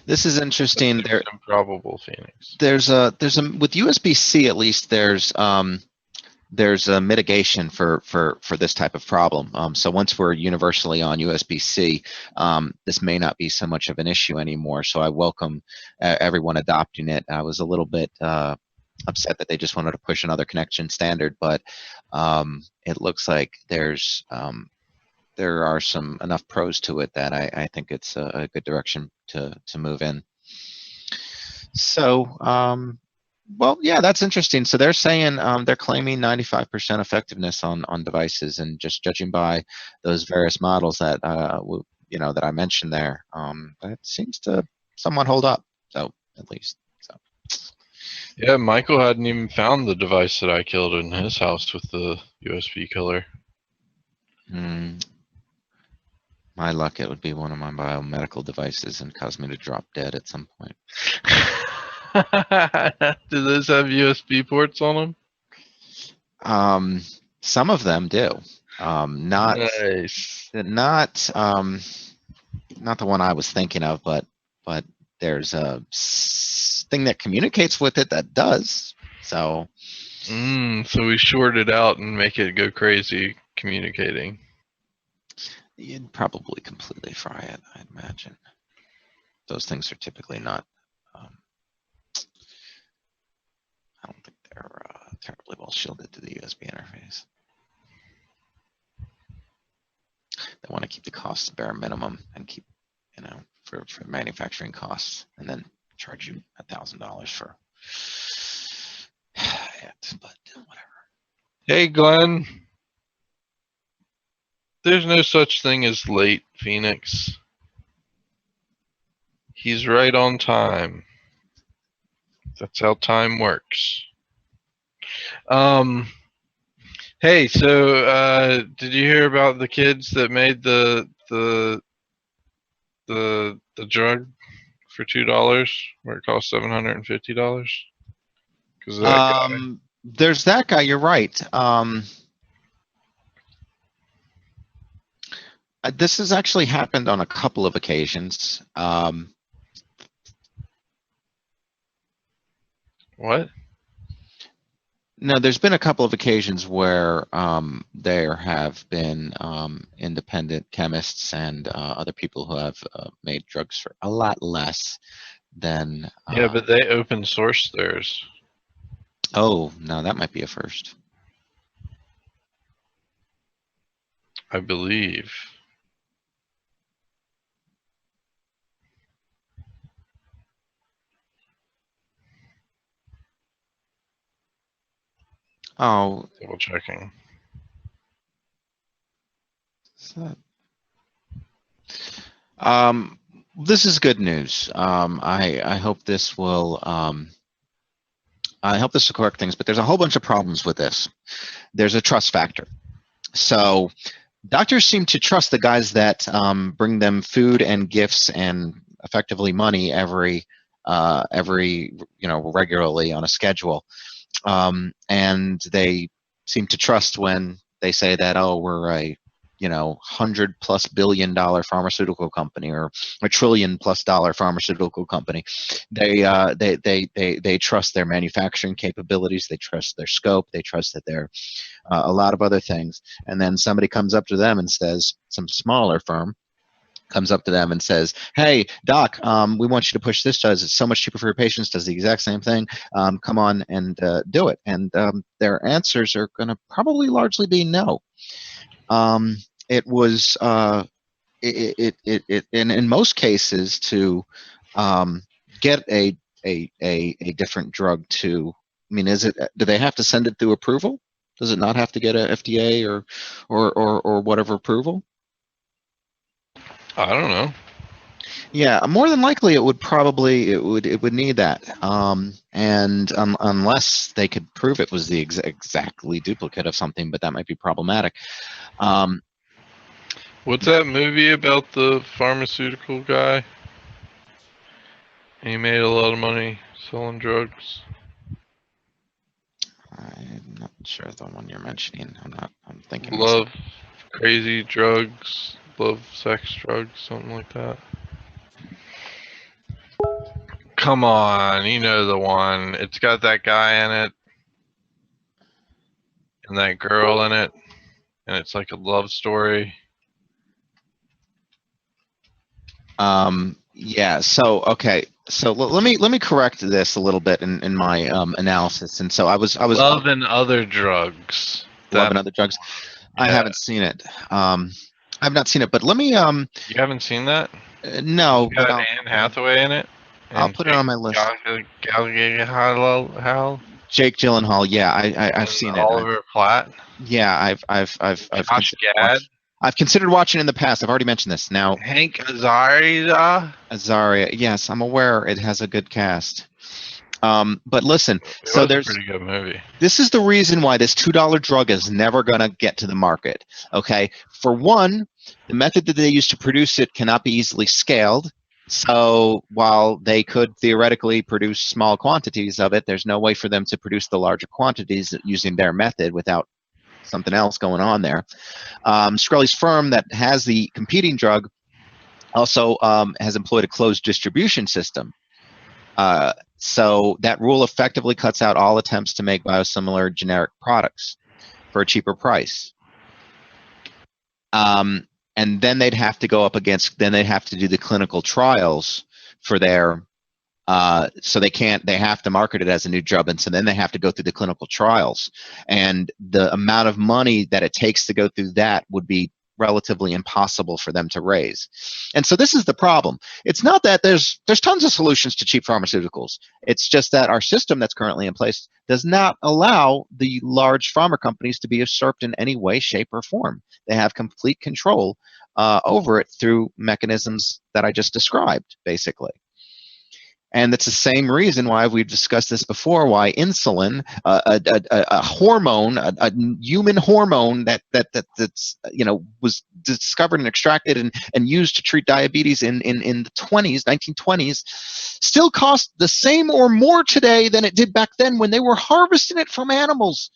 This is interesting. That seems improbable, Phoenix. There's a with USB-C at least there's a mitigation for this type of problem. So once we're universally on USB-C, this may not be so much of an issue anymore. So I welcome everyone adopting it. I was a little bit upset that they just wanted to push another connection standard, but it looks like there are some enough pros to it that I think it's a good direction to move in. So, well, yeah, that's interesting. So they're saying they're claiming 95% effectiveness on devices, and just judging by those various models that that I mentioned there, that seems to somewhat hold up. So at least. So. Yeah, Michael hadn't even found the device that I killed in his house with the USB killer. My luck, it would be one of my biomedical devices and cause me to drop dead at some point. Do those have USB ports on them? Some of them do. Not nice. Not the one I was thinking of, but there's a thing that communicates with it that does. So. So we short it out and make it go crazy communicating. You'd probably completely fry it, I'd imagine. Those things are typically not. I don't think they're terribly well shielded to the USB interface. They want to keep the costs bare minimum and keep, for manufacturing costs, and then charge you $1,000 for it. But whatever. Hey, Glenn. There's no such thing as late, Phoenix. He's right on time. That's how time works. Hey, so did you hear about the kids that made the drug for $2 where it cost $750? Because that guy. There's that guy. You're right. This has actually happened on a couple of occasions. What? No, there's been a couple of occasions where there have been independent chemists and other people who have made drugs for a lot less than. Yeah, but they open source theirs. Oh, no, that might be a first. I believe. Oh. Double checking. This is good news. I hope this will. I hope this will correct things, but there's a whole bunch of problems with this. There's a trust factor. So doctors seem to trust the guys that bring them food and gifts and effectively money every regularly on a schedule, and they seem to trust when they say that, oh, we're a $100+ billion pharmaceutical company or $1 trillion+ pharmaceutical company. They trust their manufacturing capabilities. They trust their scope. They trust that they're a lot of other things. And then somebody comes up to them and says, some smaller firm comes up to them and says, hey, doc, we want you to push this. It's so much cheaper for your patients, does the exact same thing. Come on and do it. And their answers are going to probably largely be no. It was in most cases to get a different drug to? I mean, do they have to send it through approval? Does it not have to get a FDA or whatever approval? I don't know. Yeah, more than likely it would need that. And unless they could prove it was the exactly duplicate of something, but that might be problematic. What's that movie about the pharmaceutical guy? He made a lot of money selling drugs. I'm not sure the one you're mentioning. I'm thinking. Love, crazy drugs, love, sex, drugs, something like that. Come on, you know the one. It's got that guy in it and that girl in it, and it's like a love story. Yeah. So okay. So let me correct this a little bit in my analysis. And so I was Love and Other Drugs. Love and Other Drugs. I haven't seen it. I've not seen it, but let me You haven't seen that? No. It's got Anne Hathaway in it. I'll put it on my list. Jake Gyllenhaal. Yeah, I've seen it. Oliver Platt. Yeah, Josh Gad. I've considered watching in the past. I've already mentioned this. Now, Hank Azaria. Yes, I'm aware it has a good cast. But listen, So there's a pretty good movie. This is the reason why this $2 drug is never going to get to the market. Okay, for one, the method that they use to produce it cannot be easily scaled. So while they could theoretically produce small quantities of it, there's no way for them to produce the larger quantities using their method without something else going on there. Shkreli's firm that has the competing drug also has employed a closed distribution system. So that rule effectively cuts out all attempts to make biosimilar generic products for a cheaper price. And then they'd have to go up against, then they'd have to do the clinical trials for their, so they have to market it as a new drug, and so then they have to go through the clinical trials. And the amount of money that it takes to go through that would be relatively impossible for them to raise. And so this is the problem. It's not that there's tons of solutions to cheap pharmaceuticals. It's just that our system that's currently in place does not allow the large pharma companies to be usurped in any way, shape, or form. They have complete control over it through mechanisms that I just described, basically. And that's the same reason why we've discussed this before, why insulin, a hormone, a human hormone that's was discovered and extracted and used to treat diabetes in the 1920s, still costs the same or more today than it did back then when they were harvesting it from animals.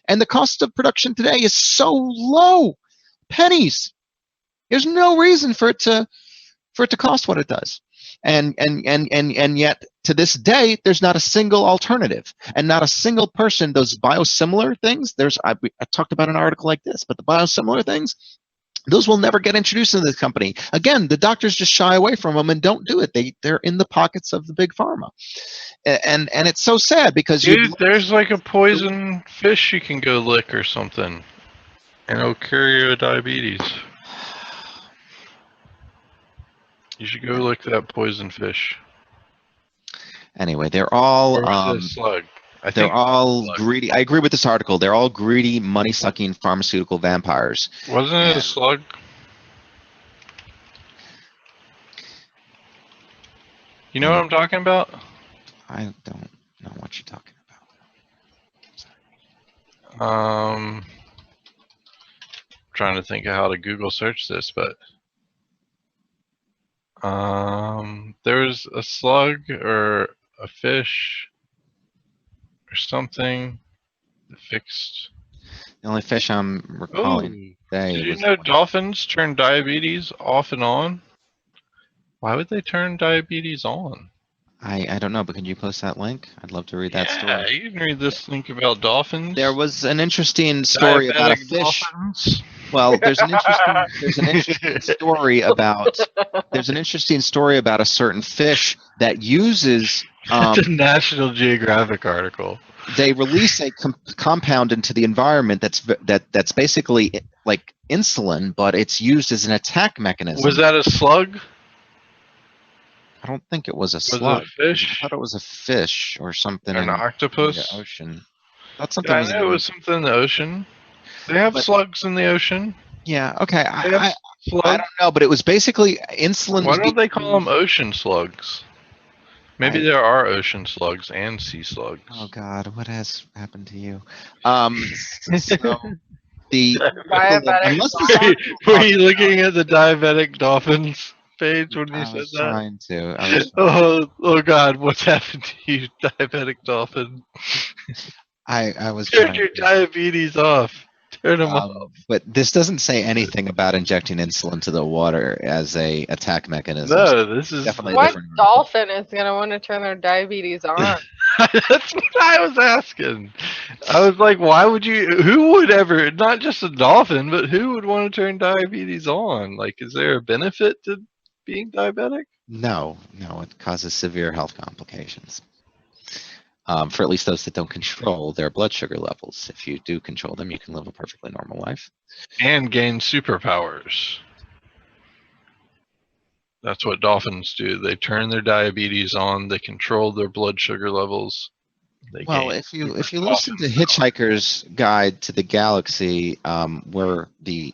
And the cost of production today is so low, pennies. There's no reason for it to cost what it does. And yet to this day there's not a single alternative, and not a single person. Those biosimilar things, I talked about an article like this, but the biosimilar things, those will never get introduced into the company. Again, the doctors just shy away from them and don't do it. They're in the pockets of the big pharma, and it's so sad because dude, there's like a poison fish you can go lick or something, and it'll cure your diabetes. You should go lick that poison fish. Anyway, they're all slug. They're all greedy. I agree with this article. They're all greedy, money-sucking pharmaceutical vampires. Wasn't it a slug? You know what I'm talking about? I don't know what you're talking about. Trying to think of how to Google search this, but there's a slug or a fish or something that fixed. The only fish I'm recalling today. Did you know dolphins turn diabetes off and on? Why would they turn diabetes on? I don't know, but can you post that link? I'd love to read that story. Yeah, you can read this link about dolphins. There was an interesting story about a fish. Dolphins. Well, there's an interesting story about a certain fish that uses It's a National Geographic article. They release a compound into the environment that's basically like insulin, but it's used as an attack mechanism. Was that a slug? I don't think it was a Was it a slug. I fish? thought it was a fish or something An in the octopus? ocean. Thought something Yeah, was I in know it the was something in the ocean. They have But slugs in the ocean. yeah, okay. They have I slugs. don't know, but it was basically insulin Why was don't being they call them used. ocean slugs? Maybe I, there are ocean slugs and sea slugs. oh God, what has happened to you? So the equivalent, Diabetic unless the dolphin. science Were talking you looking at the diabetic dolphins page when you I said was that? trying to. I was. Oh God, what's happened to you, diabetic dolphin? I was Turn trying your to. diabetes off. Turn them off. But this doesn't say anything about injecting insulin to the water as a attack mechanism. No, this is Definitely a What different article. dolphin is gonna want to turn their diabetes on? That's what I was asking. I was like, why would you? Who would ever? Not just a dolphin, but who would want to turn diabetes on? Like, is there a benefit to being diabetic? No, it causes severe health complications. For at least those that don't control their blood sugar levels. If you do control them, you can live a perfectly normal life. And gain superpowers. That's what dolphins do. They turn their diabetes on. They control their blood sugar levels. They Well, gain if you super listen to dolphin Hitchhiker's Guide to the Galaxy, we're the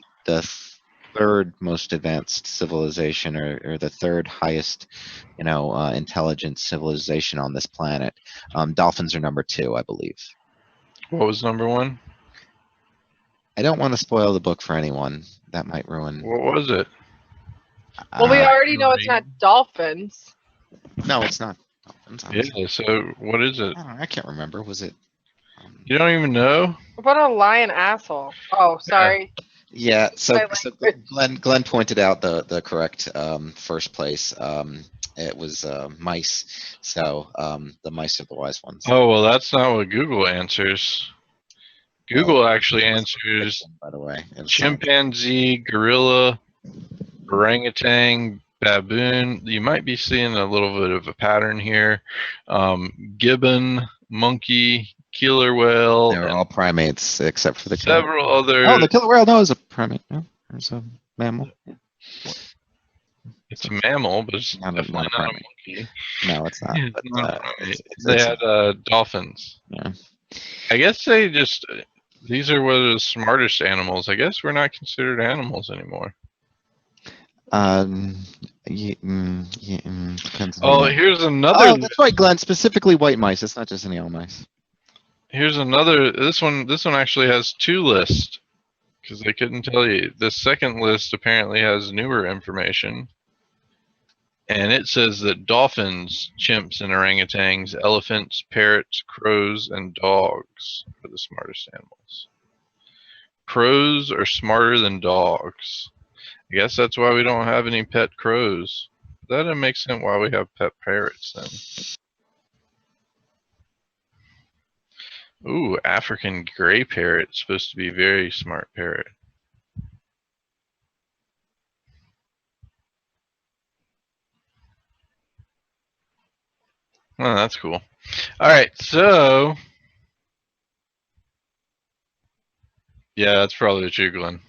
third most advanced civilization, or the third highest, intelligent civilization on this planet. Dolphins are number 2, I believe. power. What was number one? I don't want to spoil the book for anyone. That might ruin. What was it? Well, we Uh, already know it's not dolphins. no, it's not dolphins. Honestly. Yeah. So what is it? I don't know. I can't remember. Was it? You don't even know? What a lion asshole. Oh, sorry. Yeah. So, My language. Glenn pointed out the correct first place. It was mice. So the mice are the wise ones. Oh well, that's not what Google answers. Google Well, actually it wasn't answers fiction, by the way. It was science. chimpanzee, gorilla, orangutan, baboon. You might be seeing a little bit of a pattern here. Gibbon, monkey, killer whale, They were and all primates except for the killer. several Oh, others. the killer whale. No, is a primate. No, it's a mammal. It's a mammal, but it's Not a definitely not a primate. monkey. No, it's not. It's But not a primate. it's They had dolphins. yeah. I guess they just, these are one of the smartest animals. I guess we're not considered animals anymore. Depends on Oh, who you- here's another. Oh, that's right, Glenn. Specifically white mice. It's not just any old mice. Here's another. This one actually has 2 lists because they couldn't tell you. The second list apparently has newer information, and it says that dolphins, chimps, and orangutans, elephants, parrots, crows, and dogs are the smartest animals. Crows are smarter than dogs. I guess that's why we don't have any pet crows. That doesn't make sense why we have pet parrots then. Ooh, African gray parrot, supposed to be a very smart parrot. Oh, that's cool. All right, so yeah, that's probably what you're Glenn.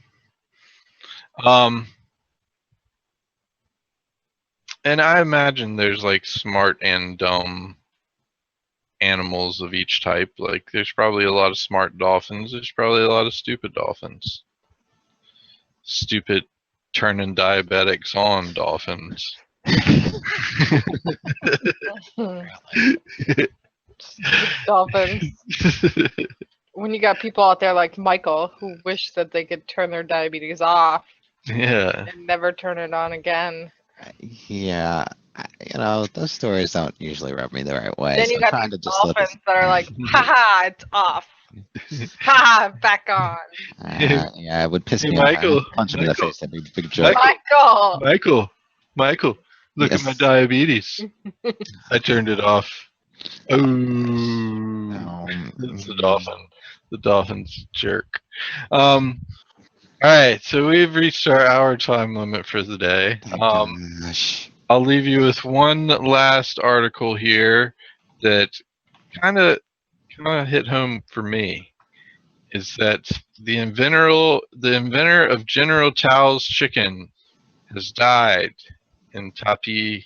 And I imagine there's like smart and dumb animals of each type. Like there's probably a lot of smart dolphins. There's probably a lot of stupid dolphins. Stupid turning diabetics on dolphins. Dolphins. When you got people out there like Michael who wish that they could turn their diabetes off Yeah. and never turn it on again. Yeah, those stories don't usually rub me the right way. Then So you I'm got trying these to just let this. dolphins that are like, haha, it's off. Haha, back on. Yeah, it would piss Hey, me off. Michael, I'd punch him in the Michael, face. That'd be a big joke. Michael. Michael, look at my Yes. diabetes. I turned it off. Oh, Um, it's the dolphin. The dolphin's jerk. All right, so we've reached our hour time limit for the day. Gosh. I'll leave you with one last article here that kind of hit home for me. Is that the inventor of General Tao's chicken has died in Tapi,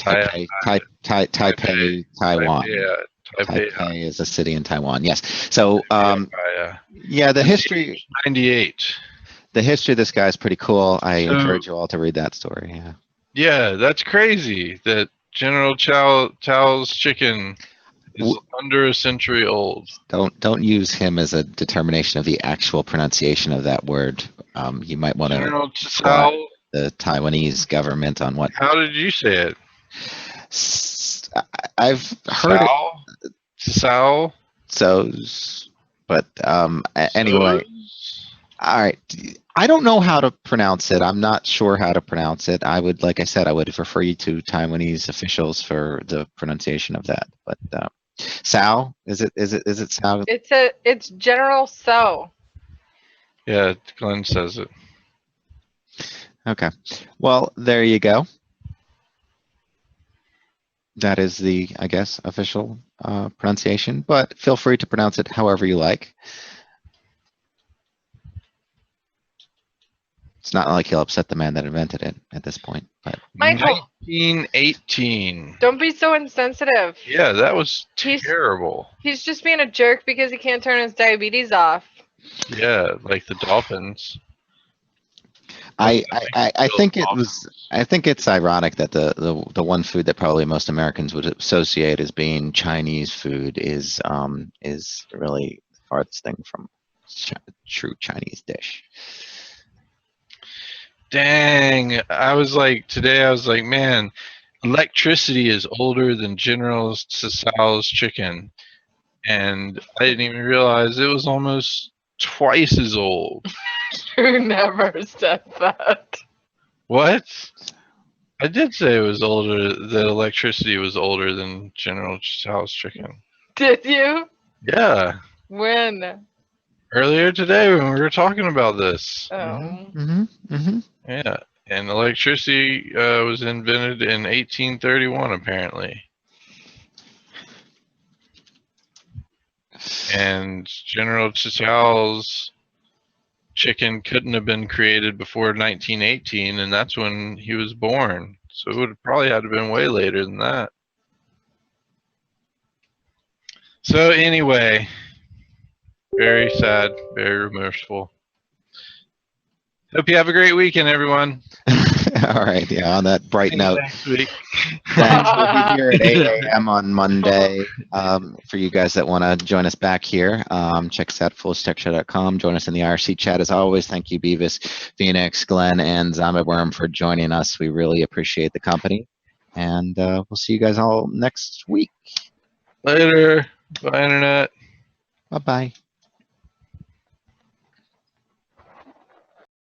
Taipei, Taiwan. Taipei. Taipei is a city in Taiwan. Yes. So Kaya. yeah, the history 98. of this guy is pretty cool. I So- encourage you all to read that story. Yeah. Yeah, that's crazy that General Chow's chicken is under a century old. Don't use him as a determination of the actual pronunciation of that word. You might want to General Chow. the Taiwanese government on what. How did you say it? I've heard it. Sao. So, but anyway. All right. I don't know how to pronounce it. I'm not sure how to pronounce it. Like I said, I would refer you to Taiwanese officials for the pronunciation of that. But Sao, is it Sao? It's General So. Yeah, Glenn says it. Okay. Well, there you go. That is the, I guess, official pronunciation, but feel free to pronounce it however you like. It's not like he'll upset the man that invented it at this point. But Michael, 1918. don't be so insensitive. Yeah, that was terrible. He's just being a jerk because he can't turn his diabetes off. Yeah, like the dolphins. I think it's ironic that the one food that probably most Americans would associate as being Chinese food is really the farthest thing from true Chinese dish. Dang, I was like, man, electricity is older than General Tso's chicken. And I didn't even realize it was almost twice as old. Who never said that? What? I did say it was older, that electricity was older than General Tso's chicken. Did you? Yeah. When? Earlier today when we were talking about this. Oh. Yeah. And electricity was invented in 1831, apparently. And General Tso's chicken couldn't have been created before 1918, and that's when he was born. So it would have probably had to have been way later than that. So anyway, very sad, very remorseful. Hope you have a great weekend, everyone. All right, yeah, on that bright note. Next week. Thanks. We'll be here at 8 a.m. on Monday. For you guys that want to join us back here, check us out at foolistechshow.com. Join us in the IRC chat as always. Thank you, Beavis, Phoenix, Glenn, and ZombieWorm for joining us. We really appreciate the company. And we'll see you guys all next week. Later. Bye, Internet. Bye-bye.